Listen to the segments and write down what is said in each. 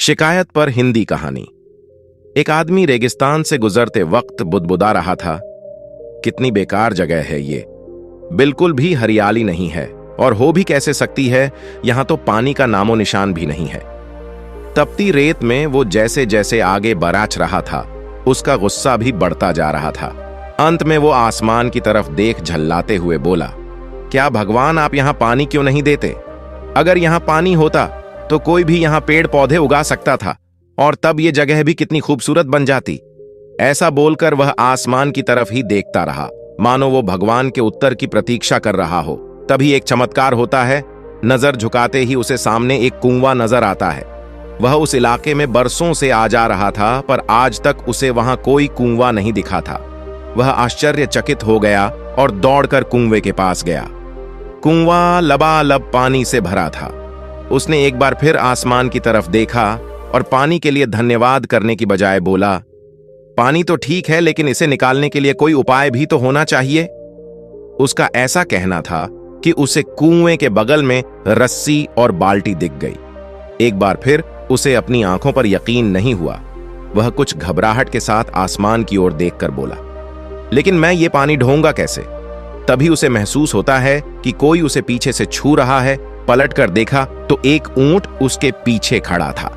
शिकायत पर हिंदी कहानी। एक आदमी रेगिस्तान से गुजरते वक्त बुदबुदा रहा था, कितनी बेकार जगह है ये, बिल्कुल भी हरियाली नहीं है और हो भी कैसे सकती है, यहां तो पानी का नामो निशान भी नहीं है। तपती रेत में वो जैसे जैसे आगे बराच रहा था, उसका गुस्सा भी बढ़ता जा रहा था। अंत में वो आसमान की तरफ देख झल्लाते हुए बोला, क्या भगवान आप यहां पानी क्यों नहीं देते? अगर यहां पानी होता तो कोई भी यहां पेड़ पौधे उगा सकता था और तब ये जगह भी कितनी खूबसूरत बन जाती। ऐसा बोलकर वह आसमान की तरफ ही देखता रहा, मानो वो भगवान के उत्तर की प्रतीक्षा कर रहा हो। तभी एक चमत्कार होता है, नजर झुकाते ही उसे सामने एक कुआं नजर आता है। वह उस इलाके में बरसों से आ जा रहा था, पर आज तक उसे वहां कोई कुआं नहीं दिखा था। वह आश्चर्यचकित हो गया और दौड़कर कुएं के पास गया। कुआं लबालब पानी से भरा था। उसने एक बार फिर आसमान की तरफ देखा और पानी के लिए धन्यवाद करने की बजाय बोला, पानी तो ठीक है, लेकिन इसे निकालने के लिए कोई उपाय भी तो होना चाहिए। उसका ऐसा कहना था कि उसे कुएं के बगल में रस्सी और बाल्टी दिख गई। एक बार फिर उसे अपनी आंखों पर यकीन नहीं हुआ। वह कुछ घबराहट के साथ आसमान की ओर देखकर बोला, लेकिन मैं ये पानी ढोऊंगा कैसे? तभी उसे महसूस होता है कि कोई उसे पीछे से छू रहा है। पलट कर देखा तो एक ऊंट उसके पीछे खड़ा था।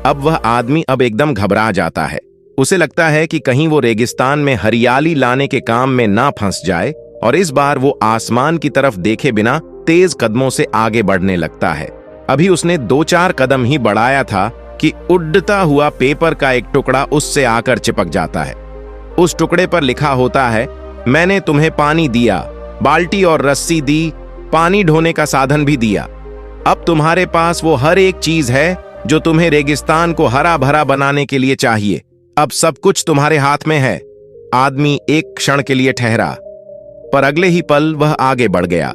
अब वह आदमी अब एकदम घबरा जाता है। उसे लगता है कि कहीं वो रेगिस्तान में हरियाली लाने के काम में ना फंस जाए, और इस बार वो आसमान की तरफ देखे बिना तेज कदमों से आगे बढ़ने लगता है। अभी उसने 2-4 कदम ही बढ़ाया था कि उड़ता हुआ पेपर का एक टुकड़ा उससे आकर चिपक जाता है। उस टुकड़े पर लिखा होता है, मैंने तुम्हें पानी दिया, बाल्टी और रस्सी दी, पानी ढोने का साधन भी दिया। अब तुम्हारे पास वो हर एक चीज है जो तुम्हें रेगिस्तान को हरा भरा बनाने के लिए चाहिए। अब सब कुछ तुम्हारे हाथ में है। आदमी एक क्षण के लिए ठहरा, पर अगले ही पल वह आगे बढ़ गया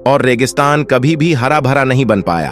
और रेगिस्तान कभी भी हरा भरा नहीं बन पाया।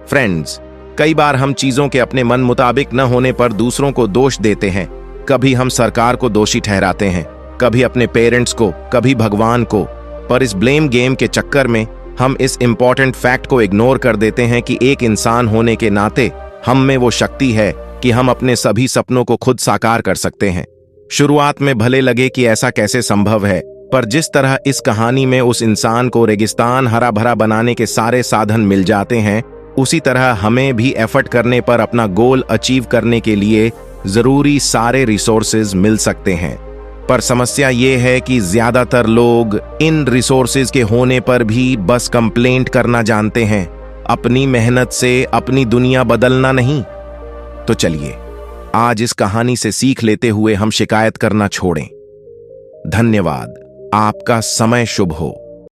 फ्रेंड्स, कई बार हम चीजों के अपने मन मुताबिक न होने पर दूसरों को दोष देते हैं। कभी हम सरकार को दोषी ठहराते हैं, कभी अपने पेरेंट्स को, कभी भगवान को। पर इस ब्लेम गेम के चक्कर में हम इस इंपॉर्टेंट फैक्ट को इग्नोर कर देते हैं कि एक इंसान होने के नाते हम में वो शक्ति है कि हम अपने सभी सपनों को खुद साकार कर सकते हैं। शुरुआत में भले लगे कि ऐसा कैसे संभव है, पर जिस तरह इस कहानी में उस इंसान को रेगिस्तान हरा भरा बनाने के सारे साधन मिल जाते हैं, उसी तरह हमें भी एफर्ट करने पर अपना गोल अचीव करने के लिए जरूरी सारे रिसोर्सेज मिल सकते हैं। पर समस्या ये है कि ज्यादातर लोग इन रिसोर्सेज के होने पर भी बस कंप्लेंट करना जानते हैं, अपनी मेहनत से अपनी दुनिया बदलना नहीं। तो चलिए आज इस कहानी से सीख लेते हुए हम शिकायत करना छोड़ें। धन्यवाद। आपका समय शुभ हो।